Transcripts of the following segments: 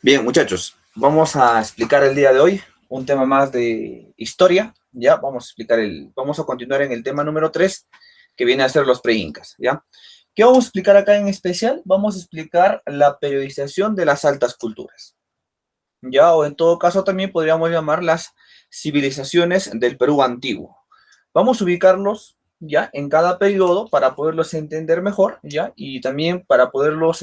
Bien, muchachos, vamos a explicar el día de hoy un tema más de historia, ¿ya? Vamos a continuar en el tema número 3, que viene a ser los pre-incas, ¿ya? ¿Qué vamos a explicar acá en especial? Vamos a explicar la periodización de las altas culturas, ¿ya? O en todo caso también podríamos llamar las civilizaciones del Perú antiguo. Vamos a ubicarlos, ¿ya? En cada periodo para poderlos entender mejor, ¿ya? Y también para poderlos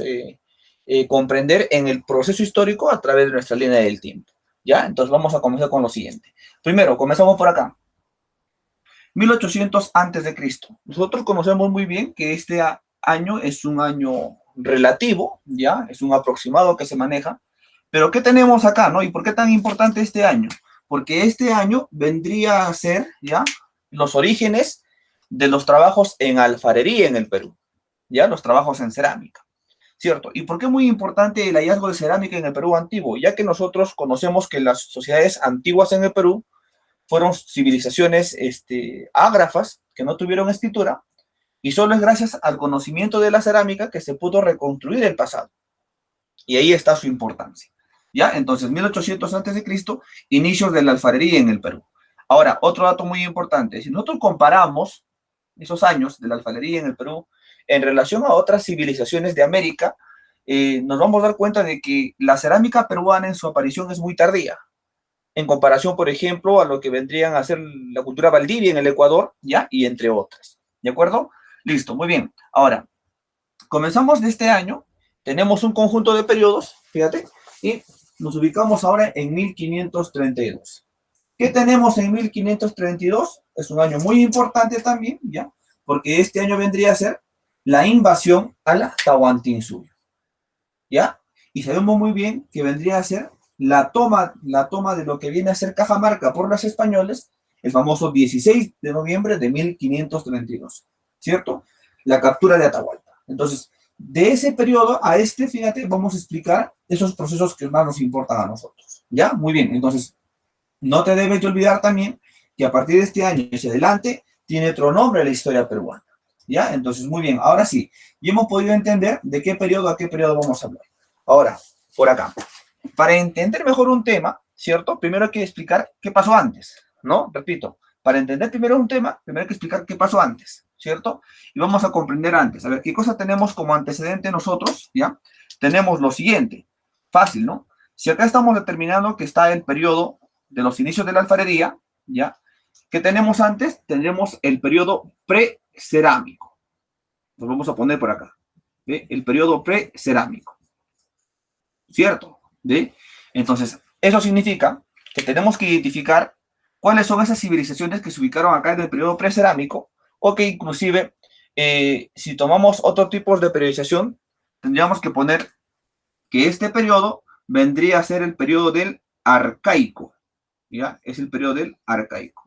comprender en el proceso histórico a través de nuestra línea del tiempo, ¿ya? Entonces vamos a comenzar con lo siguiente. Primero, comenzamos por acá. 1800 antes de Cristo. Nosotros conocemos muy bien que este año es un año relativo, ¿ya? Es un aproximado que se maneja. Pero ¿qué tenemos acá, no? ¿Y por qué tan importante este año? Porque este año vendría a ser, ¿ya? Los orígenes de los trabajos en alfarería en el Perú, ¿ya? Los trabajos en cerámica, ¿cierto? ¿Y por qué es muy importante el hallazgo de cerámica en el Perú antiguo? Ya que nosotros conocemos que las sociedades antiguas en el Perú fueron civilizaciones ágrafas que no tuvieron escritura, y solo es gracias al conocimiento de la cerámica que se pudo reconstruir el pasado. Y ahí está su importancia. ¿Ya? Entonces, 1800 a.C., inicios de la alfarería en el Perú. Ahora, otro dato muy importante, si nosotros comparamos esos años de la alfarería en el Perú en relación a otras civilizaciones de América, nos vamos a dar cuenta de que la cerámica peruana en su aparición es muy tardía, en comparación, por ejemplo, a lo que vendrían a ser la cultura Valdivia en el Ecuador, ¿ya? Y entre otras. ¿De acuerdo? Listo, muy bien. Ahora, comenzamos de este año, tenemos un conjunto de periodos, fíjate, y nos ubicamos ahora en 1532. ¿Qué tenemos en 1532? Es un año muy importante también, ¿ya? Porque este año vendría a ser la invasión a la Tahuantinsuyo, ¿ya? Y sabemos muy bien que vendría a ser la toma de lo que viene a ser Cajamarca por los españoles, el famoso 16 de noviembre de 1532, ¿cierto? La captura de Atahualpa. Entonces, de ese periodo a este, fíjate, vamos a explicar esos procesos que más nos importan a nosotros, ¿ya? Muy bien, entonces, no te debes de olvidar también que a partir de este año hacia adelante tiene otro nombre la historia peruana, ¿ya? Entonces, muy bien, ahora sí, ya hemos podido entender de qué periodo a qué periodo vamos a hablar. Ahora, por acá, para entender mejor un tema, ¿cierto? Primero hay que explicar qué pasó antes, ¿no? Repito, para entender primero un tema, primero hay que explicar qué pasó antes, ¿cierto? Y vamos a comprender antes. A ver, ¿qué cosa tenemos como antecedente nosotros? ¿Ya? Tenemos lo siguiente, fácil, ¿no? Si acá estamos determinando que está el periodo de los inicios de la alfarería, ¿ya? ¿Qué tenemos antes? Tendremos el periodo precerámico. Lo vamos a poner por acá. ¿Ve? El periodo precerámico. ¿Cierto? ¿De? Entonces, eso significa que tenemos que identificar cuáles son esas civilizaciones que se ubicaron acá en el periodo precerámico, o que inclusive, si tomamos otro tipo de periodización, tendríamos que poner que este periodo vendría a ser el periodo del arcaico, ¿ya? Es el periodo del arcaico.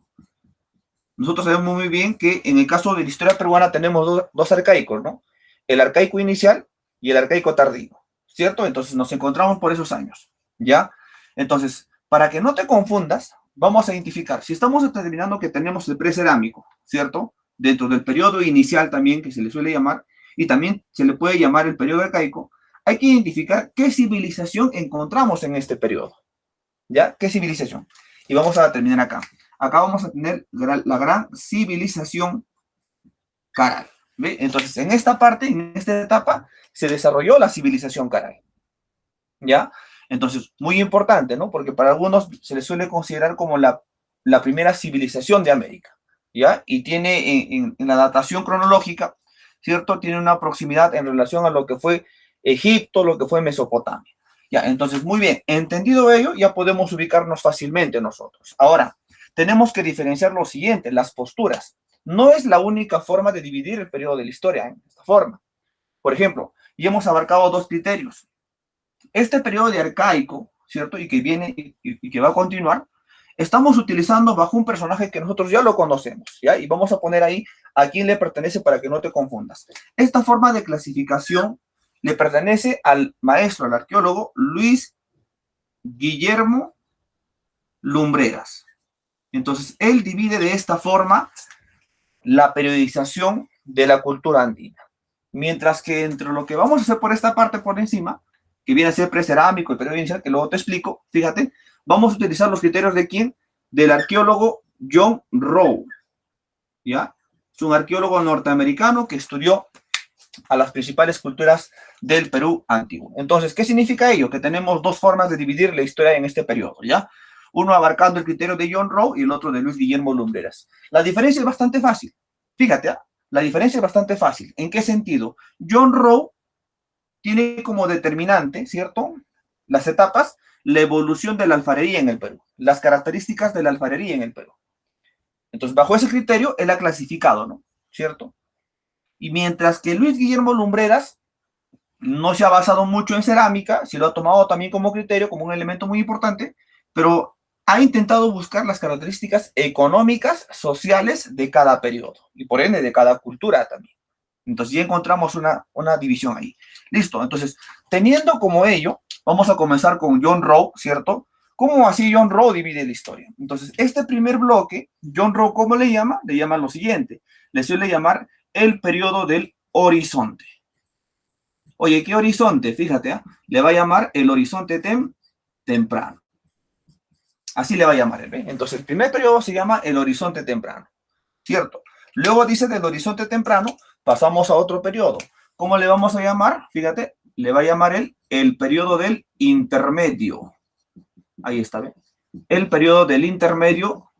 Nosotros sabemos muy bien que en el caso de la historia peruana tenemos dos arcaicos, ¿no? El arcaico inicial y el arcaico tardío, ¿cierto? Entonces nos encontramos por esos años, ¿ya? Entonces, para que no te confundas, vamos a identificar, si estamos determinando que tenemos el precerámico, ¿cierto? Dentro del periodo inicial también, que se le suele llamar, y también se le puede llamar el periodo arcaico, hay que identificar qué civilización encontramos en este periodo, ¿ya? ¿Qué civilización? Y vamos a terminar acá. Acá vamos a tener la gran civilización Caral. ¿Ve? Entonces, en esta parte, en esta etapa, se desarrolló la civilización Caral. ¿Ya? Entonces, muy importante, ¿no? Porque para algunos se les suele considerar como la primera civilización de América, ¿ya? Y tiene en la datación cronológica, ¿cierto? Tiene una proximidad en relación a lo que fue Egipto, lo que fue Mesopotamia. Ya, entonces, muy bien, entendido ello, ya podemos ubicarnos fácilmente nosotros. Ahora, tenemos que diferenciar lo siguiente, las posturas. No es la única forma de dividir el periodo de la historia en esta forma. Por ejemplo, ya hemos abarcado dos criterios. Este periodo de arcaico, ¿cierto? Y que viene y que va a continuar, estamos utilizando bajo un personaje que nosotros ya lo conocemos, ¿ya? Y vamos a poner ahí a quién le pertenece para que no te confundas. Esta forma de clasificación le pertenece al maestro, al arqueólogo Luis Guillermo Lumbreras. Entonces, él divide de esta forma la periodización de la cultura andina. Mientras que entre lo que vamos a hacer por esta parte por encima, que viene a ser precerámico, el periodo inicial, que luego te explico, fíjate, vamos a utilizar los criterios de quién, del arqueólogo John Rowe, ¿ya? Es un arqueólogo norteamericano que estudió a las principales culturas del Perú antiguo. Entonces, ¿qué significa ello? Que tenemos dos formas de dividir la historia en este periodo, ¿ya? Uno abarcando el criterio de John Rowe y el otro de Luis Guillermo Lumbreras. La diferencia es bastante fácil. Fíjate, ¿eh? La diferencia es bastante fácil. ¿En qué sentido? John Rowe tiene como determinante, ¿cierto? Las etapas, la evolución de la alfarería en el Perú, las características de la alfarería en el Perú. Entonces, bajo ese criterio, él ha clasificado, ¿no? ¿Cierto? Y mientras que Luis Guillermo Lumbreras no se ha basado mucho en cerámica, se lo ha tomado también como criterio, como un elemento muy importante, pero ha intentado buscar las características económicas, sociales de cada periodo y por ende de cada cultura también. Entonces ya encontramos una división ahí. Listo, entonces teniendo como ello, vamos a comenzar con John Rowe, ¿cierto? ¿Cómo así John Rowe divide la historia? Entonces este primer bloque, John Rowe, ¿cómo le llama? Le llama lo siguiente, le suele llamar el periodo del horizonte. Oye, ¿qué horizonte? Fíjate, ¿eh? Le va a llamar el horizonte temprano. Así le va a llamar él, ¿ve? Entonces, el primer periodo se llama el horizonte temprano, ¿cierto? Luego dice del horizonte temprano, pasamos a otro periodo. ¿Cómo le vamos a llamar? Fíjate, le va a llamar él el periodo del intermedio. Ahí está, ¿ve? El periodo del intermedio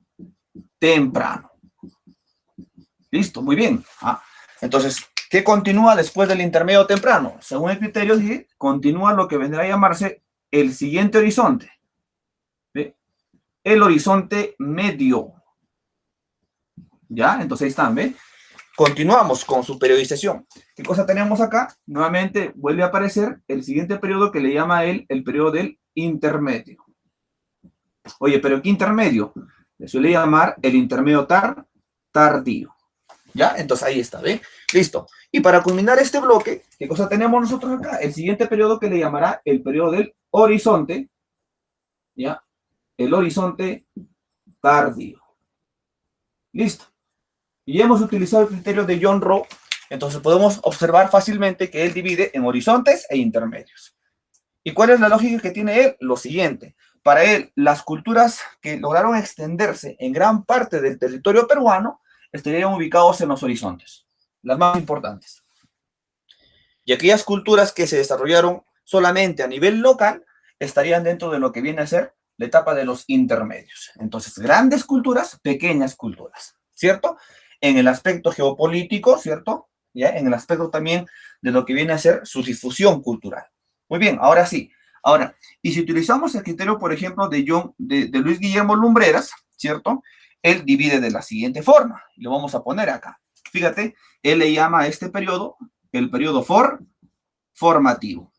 temprano. Listo, muy bien. Entonces, ¿qué continúa después del intermedio temprano? Según el criterio, continúa lo que vendrá a llamarse el siguiente horizonte. ¿Ve? El horizonte medio. ¿Ya? Entonces ahí están, ¿ve? Continuamos con su periodización. ¿Qué cosa tenemos acá? Nuevamente vuelve a aparecer el siguiente periodo que le llama a él el periodo del intermedio. Oye, ¿pero qué intermedio? Le suele llamar el intermedio tardío. ¿Ya? Entonces ahí está, ¿ve? Listo. Y para culminar este bloque, ¿qué cosa tenemos nosotros acá? El siguiente periodo que le llamará el periodo del horizonte, ¿ya? El horizonte tardío. Listo. Y hemos utilizado el criterio de John Rowe, entonces podemos observar fácilmente que él divide en horizontes e intermedios. ¿Y cuál es la lógica que tiene él? Lo siguiente. Para él, las culturas que lograron extenderse en gran parte del territorio peruano estarían ubicados en los horizontes, las más importantes. Y aquellas culturas que se desarrollaron solamente a nivel local estarían dentro de lo que viene a ser la etapa de los intermedios. Entonces, grandes culturas, pequeñas culturas, ¿cierto? En el aspecto geopolítico, ¿cierto? ¿Ya? En el aspecto también de lo que viene a ser su difusión cultural. Muy bien, ahora sí. Ahora, y si utilizamos el criterio, por ejemplo, de Luis Guillermo Lumbreras, ¿cierto? Él divide de la siguiente forma. Lo vamos a poner acá. Fíjate, él le llama a este periodo el periodo formativo.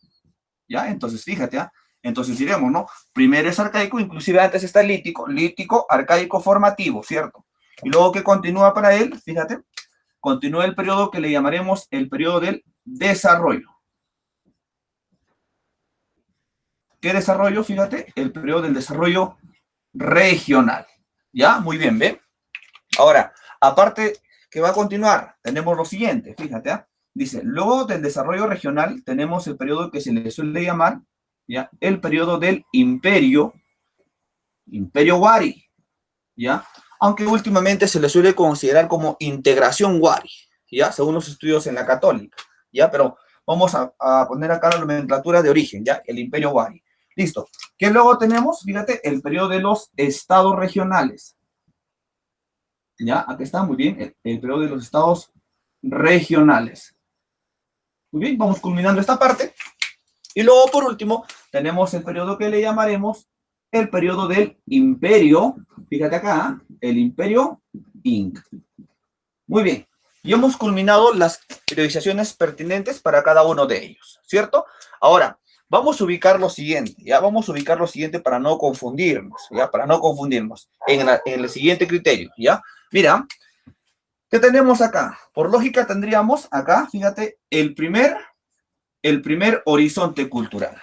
¿Ya? Entonces, fíjate, ¿ah? Entonces diremos, ¿no? Primero es arcaico, inclusive antes está lítico, arcaico, formativo, ¿cierto? Y luego que continúa para él, fíjate, continúa el periodo que le llamaremos el periodo del desarrollo. ¿Qué desarrollo? Fíjate, el periodo del desarrollo regional. ¿Ya? Muy bien, ¿ve? Ahora, aparte que va a continuar, tenemos lo siguiente, fíjate, ¿ah? Dice, luego del desarrollo regional tenemos el periodo que se le suele llamar, ¿ya? El periodo del imperio Wari, ¿ya? Aunque últimamente se le suele considerar como integración Wari, ¿ya? Según los estudios en la Católica, ¿ya? Pero vamos a poner acá la nomenclatura de origen, ¿ya? El imperio Wari. Listo. ¿Qué luego tenemos? Fíjate, el periodo de los estados regionales. ¿Ya? Aquí está, muy bien, el periodo de los estados regionales. Muy bien, vamos culminando esta parte. Y luego, por último, tenemos el periodo que le llamaremos el periodo del imperio. Fíjate acá, el imperio Inca. Muy bien, y hemos culminado las periodizaciones pertinentes para cada uno de ellos, ¿cierto? Ahora, vamos a ubicar lo siguiente, ¿ya? Vamos a ubicar lo siguiente para no confundirnos, ¿ya? Para no confundirnos en el siguiente criterio, ¿ya? Mira, ¿qué tenemos acá? Por lógica tendríamos acá, fíjate, el primer horizonte cultural,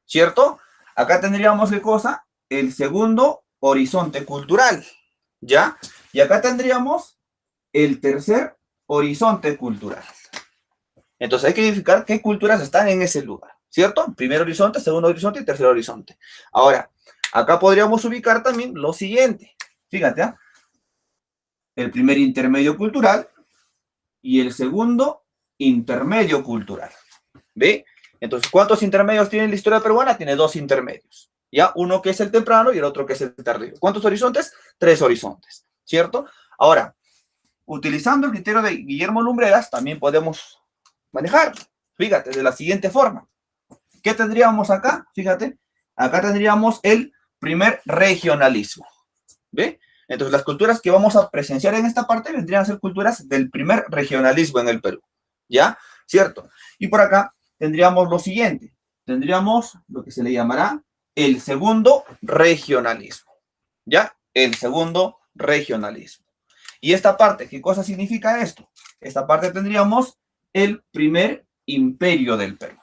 ¿cierto? Acá tendríamos, ¿qué cosa? El segundo horizonte cultural, ¿ya? Y acá tendríamos el tercer horizonte cultural. Entonces hay que identificar qué culturas están en ese lugar, ¿cierto? Primer horizonte, segundo horizonte y tercer horizonte. Ahora, acá podríamos ubicar también lo siguiente. Fíjate, ¿ah? El primer intermedio cultural y el segundo intermedio cultural. ¿Ve? Entonces, ¿cuántos intermedios tiene la historia peruana? Tiene 2 intermedios. ¿Ya? Uno que es el temprano y el otro que es el tardío. ¿Cuántos horizontes? 3 horizontes. ¿Cierto? Ahora, utilizando el criterio de Guillermo Lumbreras, también podemos manejar. Fíjate, de la siguiente forma. ¿Qué tendríamos acá? Fíjate, acá tendríamos el primer regionalismo. ¿Ve? Entonces, las culturas que vamos a presenciar en esta parte vendrían a ser culturas del primer regionalismo en el Perú. ¿Ya? ¿Cierto? Y por acá tendríamos lo siguiente. Tendríamos lo que se le llamará el segundo regionalismo. ¿Ya? El segundo regionalismo. Y esta parte, ¿qué cosa significa esto? Esta parte tendríamos el primer imperio del Perú.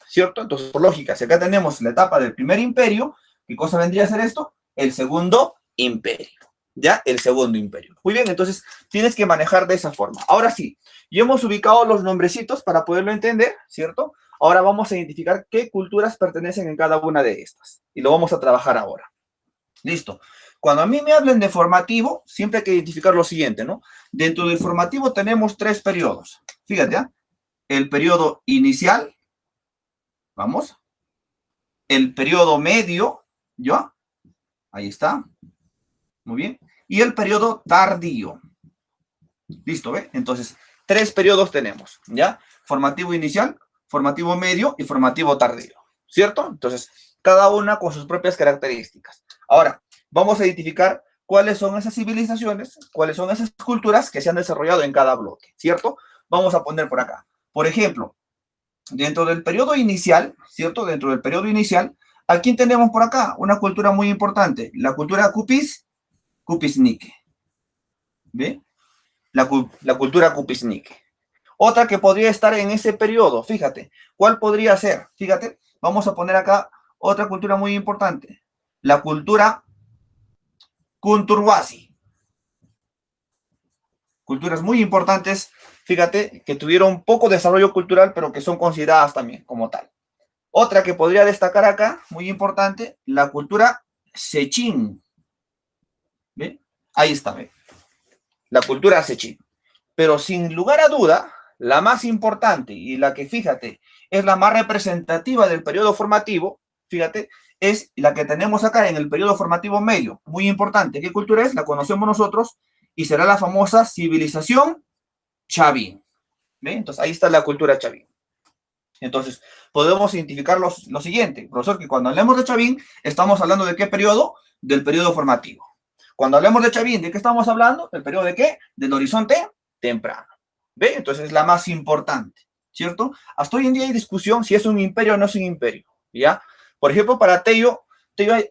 ¿Cierto? Entonces, por lógica, si acá tenemos la etapa del primer imperio, ¿qué cosa vendría a ser esto? El segundo imperio. ¿Ya? El segundo imperio. Muy bien, entonces tienes que manejar de esa forma. Ahora sí, ya hemos ubicado los nombrecitos para poderlo entender, ¿cierto? Ahora vamos a identificar qué culturas pertenecen en cada una de estas. Y lo vamos a trabajar ahora. Listo. Cuando a mí me hablen de formativo, siempre hay que identificar lo siguiente, ¿no? Dentro del formativo tenemos 3 periodos. Fíjate, ¿eh? El periodo inicial, vamos. El periodo medio, ¿ya? Ahí está. Muy bien. Y el periodo tardío. Listo, ¿ve? Entonces, 3 periodos tenemos, ¿ya? Formativo inicial, formativo medio y formativo tardío, ¿cierto? Entonces, cada una con sus propias características. Ahora, vamos a identificar cuáles son esas civilizaciones, cuáles son esas culturas que se han desarrollado en cada bloque, ¿cierto? Vamos a poner por acá. Por ejemplo, dentro del periodo inicial, ¿cierto? Dentro del periodo inicial, ¿a quién tenemos por acá? Una cultura muy importante, la cultura Cupisnique, ¿ve? La cultura Cupisnique. Otra que podría estar en ese periodo, fíjate, ¿cuál podría ser? Fíjate, vamos a poner acá otra cultura muy importante, la cultura Cunturhuasi. Culturas muy importantes, fíjate, que tuvieron poco desarrollo cultural, pero que son consideradas también como tal. Otra que podría destacar acá, muy importante, la cultura Sechín. ¿Ve? Ahí está, ¿ve? La cultura Sechín. Pero sin lugar a duda, la más importante y la que, fíjate, es la más representativa del periodo formativo, fíjate, es la que tenemos acá en el periodo formativo medio. Muy importante. ¿Qué cultura es? La conocemos nosotros y será la famosa civilización Chavín. ¿Ve? Entonces, ahí está la cultura Chavín. Entonces, podemos identificar lo siguiente, profesor, que cuando hablemos de Chavín, estamos hablando de qué periodo? Del periodo formativo. Cuando hablemos de Chavín, ¿de qué estamos hablando? ¿Del periodo de qué? Del horizonte temprano. ¿Ve? Entonces es la más importante, ¿cierto? Hasta hoy en día hay discusión si es un imperio o no es un imperio, ¿ya? Por ejemplo, para Tello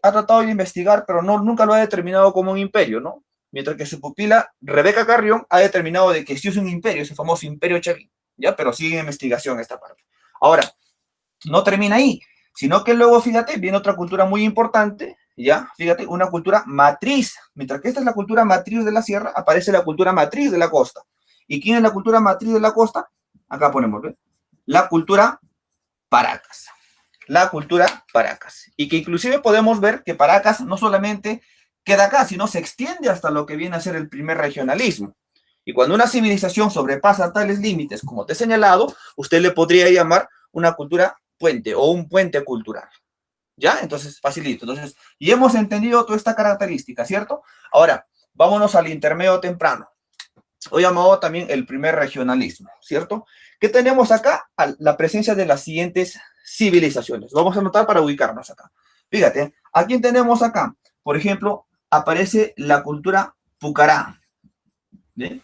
ha tratado de investigar, pero nunca lo ha determinado como un imperio, ¿no? Mientras que su pupila, Rebeca Carrión, ha determinado de que sí es un imperio, ese famoso imperio Chavín, ¿ya? Pero sigue en investigación esta parte. Ahora, no termina ahí, sino que luego, fíjate, viene otra cultura muy importante, ¿ya? Fíjate, una cultura matriz. Mientras que esta es la cultura matriz de la sierra, aparece la cultura matriz de la costa. ¿Y quién es la cultura matriz de la costa? Acá ponemos, ¿ves? La cultura Paracas. La cultura Paracas. Y que inclusive podemos ver que Paracas no solamente queda acá, sino se extiende hasta lo que viene a ser el primer regionalismo. Y cuando una civilización sobrepasa tales límites, como te he señalado, usted le podría llamar una cultura puente o un puente cultural. ¿Ya? Entonces, facilito. Entonces, y hemos entendido toda esta característica, ¿cierto? Ahora, vámonos al intermedio temprano, o llamado también el primer regionalismo, ¿cierto? ¿Qué tenemos acá? La presencia de las siguientes civilizaciones. Vamos a anotar para ubicarnos acá. Fíjate, ¿a quién tenemos acá? Por ejemplo, aparece la cultura Pucará. ¿Bien?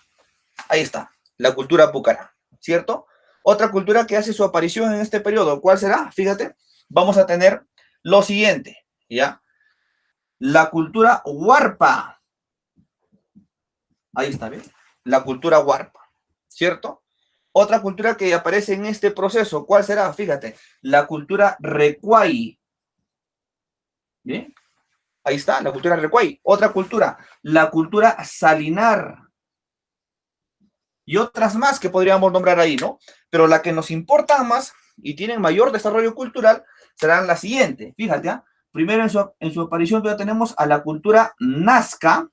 Ahí está, la cultura Pucará, ¿cierto? Otra cultura que hace su aparición en este periodo, ¿cuál será? Fíjate, vamos a tener lo siguiente, ¿ya? La cultura Huarpa. Ahí está, ¿bien? La cultura Huarpa, ¿cierto? Otra cultura que aparece en este proceso, ¿cuál será? Fíjate, la cultura Recuay. ¿Bien? Ahí está, la cultura Recuay. Otra cultura, la cultura Salinar. Y otras más que podríamos nombrar ahí, ¿no? Pero la que nos importa más y tienen mayor desarrollo cultural serán las siguientes. Fíjate, ¿ah? Primero en su aparición ya tenemos a la cultura Nazca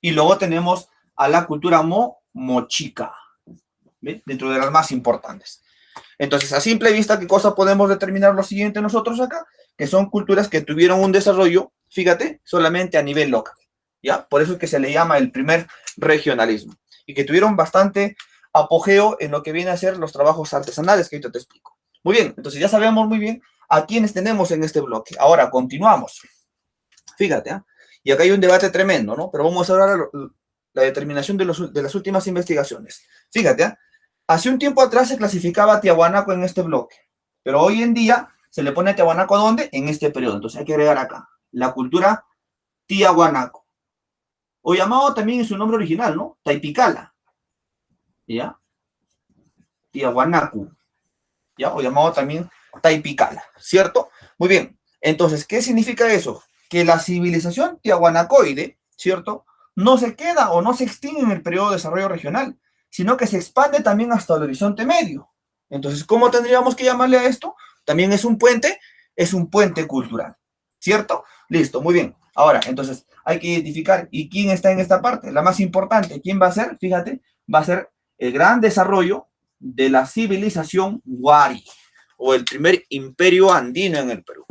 y luego tenemos a la cultura Mochica, ¿ve? Dentro de las más importantes. Entonces, a simple vista, ¿qué cosa podemos determinar lo siguiente nosotros acá? Que son culturas que tuvieron un desarrollo, fíjate, solamente a nivel local, ¿ya? Por eso es que se le llama el primer regionalismo y que tuvieron bastante apogeo en lo que viene a ser los trabajos artesanales que ahorita te explico. Muy bien, entonces ya sabemos muy bien a quiénes tenemos en este bloque. Ahora, continuamos. Fíjate, ¿eh? Y acá hay un debate tremendo, ¿no? Pero vamos a ver la determinación de las últimas investigaciones. Fíjate, ¿eh? Hace un tiempo atrás se clasificaba a Tiahuanaco en este bloque, pero hoy en día se le pone a Tiahuanaco ¿dónde? En este periodo. Entonces hay que agregar acá la cultura Tiahuanaco, o llamado también en su nombre original, ¿no? Taipicala, ¿ya? Tiahuanaco, ¿ya? O llamado también Taipicala, ¿cierto? Muy bien. Entonces, ¿qué significa eso? Que la civilización tiahuanacoide, ¿cierto? No se queda o no se extingue en el periodo de desarrollo regional, sino que se expande también hasta el horizonte medio. Entonces, ¿cómo tendríamos que llamarle a esto? También es un puente cultural, ¿cierto? Listo, muy bien. Ahora, entonces, hay que identificar, ¿y quién está en esta parte? La más importante, ¿quién va a ser? Fíjate, va a ser el gran desarrollo de la civilización Wari, o el primer imperio andino en el Perú,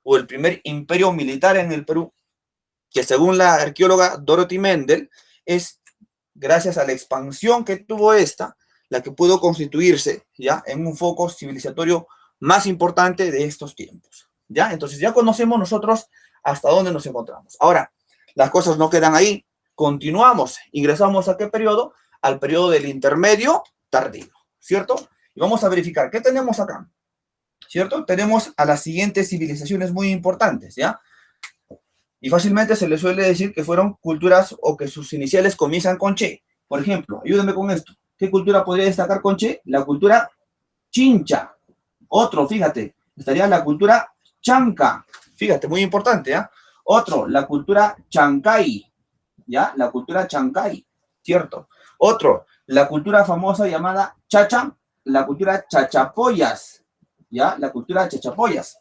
o el primer imperio militar en el Perú, que según la arqueóloga Dorothy Mendel, es gracias a la expansión que tuvo esta, la que pudo constituirse ya en un foco civilizatorio más importante de estos tiempos. ¿Ya? Entonces ya conocemos nosotros hasta dónde nos encontramos. Ahora, las cosas no quedan ahí. Continuamos. Ingresamos a qué periodo? Al periodo del intermedio tardío, ¿cierto? Y vamos a verificar qué tenemos acá, ¿cierto? Tenemos a las siguientes civilizaciones muy importantes, ¿ya? Y fácilmente se le suele decir que fueron culturas o que sus iniciales comienzan con Che. Por ejemplo, ayúdenme con esto. ¿Qué cultura podría destacar con Che? La cultura Chincha. Otro, fíjate, estaría la cultura Chanca. Fíjate, muy importante, ¿ya? Otro, la cultura Chancay. ¿Ya? La cultura Chancay, ¿cierto? Otro, la cultura famosa llamada Chacha, la cultura Chachapoyas. ¿Ya? La cultura Chachapoyas.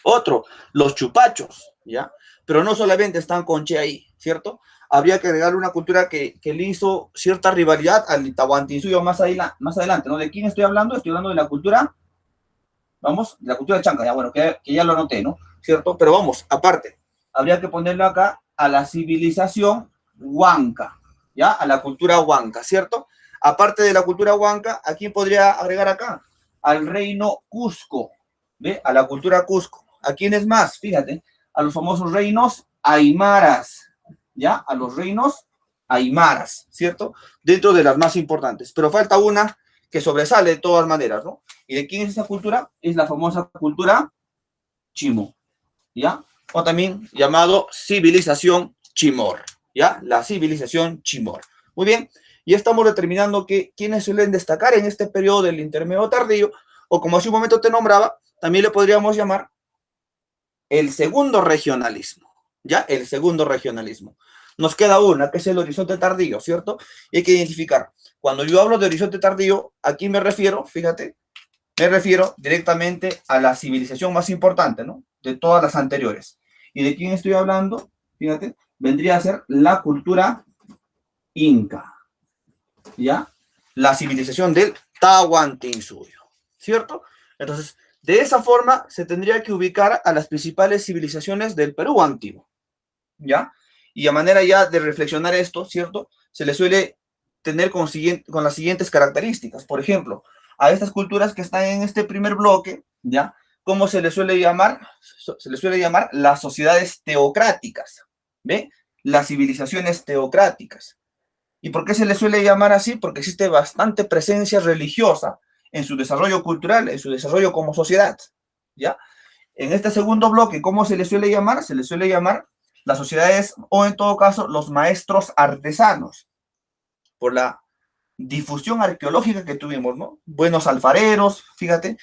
Otro, los chupachos, ¿ya? Pero no solamente están con Che ahí, ¿cierto? Habría que agregar una cultura que le hizo cierta rivalidad al Tahuantinsuyo más adelante, ¿no? ¿De quién estoy hablando? Estoy hablando de la cultura, vamos, de la cultura chanca, ya bueno, que ya lo anoté, ¿no? ¿Cierto? Pero vamos, aparte, habría que ponerlo acá a la civilización huanca, ¿ya? A la cultura huanca, ¿cierto? Aparte de la cultura huanca, ¿a quién podría agregar acá? Al reino Cusco, ¿ve? A la cultura Cusco. ¿A quiénes más? Fíjate, a los famosos reinos aymaras, ¿ya? A los reinos aymaras, ¿cierto? Dentro de las más importantes. Pero falta una que sobresale de todas maneras, ¿no? ¿Y de quién es esa cultura? Es la famosa cultura Chimo, ¿ya? O también llamado civilización Chimor, ¿ya? La civilización Chimor. Muy bien, y estamos determinando que quienes suelen destacar en este periodo del intermedio tardío, o como hace un momento te nombraba, también le podríamos llamar el segundo regionalismo, ¿ya? El segundo regionalismo. Nos queda una, que es el horizonte tardío, ¿cierto? Y hay que identificar. Cuando yo hablo de horizonte tardío, ¿a quién me refiero? Fíjate, me refiero directamente a la civilización más importante, ¿no? De todas las anteriores. ¿Y de quién estoy hablando? Fíjate, vendría a ser la cultura inca, ¿ya? La civilización del Tahuantinsuyo, ¿cierto? Entonces, de esa forma se tendría que ubicar a las principales civilizaciones del Perú antiguo, ¿ya? Y a manera ya de reflexionar esto, ¿cierto? Se le suele tener con las siguientes características. Por ejemplo, a estas culturas que están en este primer bloque, ¿ya? ¿Cómo se les suele llamar? Se les suele llamar las sociedades teocráticas, ¿ve? Las civilizaciones teocráticas. ¿Y por qué se les suele llamar así? Porque existe bastante presencia religiosa en su desarrollo cultural, en su desarrollo como sociedad, ¿ya? En este segundo bloque, ¿cómo se les suele llamar? Se les suele llamar las sociedades, o en todo caso, los maestros artesanos, por la difusión arqueológica que tuvimos, ¿no? Buenos alfareros, fíjate,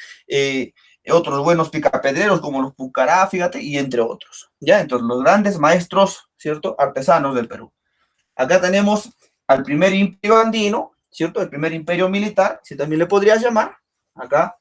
otros buenos picapedreros como los Pucará, fíjate, y entre otros, ¿ya? Entonces, los grandes maestros, ¿cierto? Artesanos del Perú. Acá tenemos al primer imperio andino, ¿cierto? El primer imperio militar, si también le podrías llamar, acá,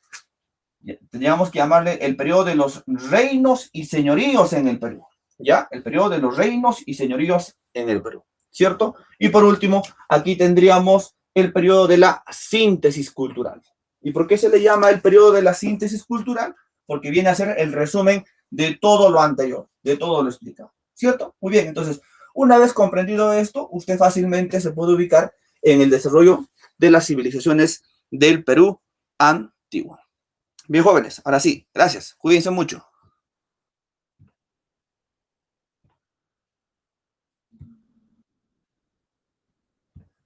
tendríamos que llamarle el periodo de los reinos y señoríos en el Perú, ¿ya? El periodo de los reinos y señoríos en el Perú, ¿cierto? Y por último, aquí tendríamos el periodo de la síntesis cultural. ¿Y por qué se le llama el periodo de la síntesis cultural? Porque viene a ser el resumen de todo lo anterior, de todo lo explicado, ¿cierto? Muy bien, entonces, una vez comprendido esto, usted fácilmente se puede ubicar en el desarrollo de las civilizaciones del Perú antiguo. Bien, jóvenes, ahora sí, gracias, cuídense mucho.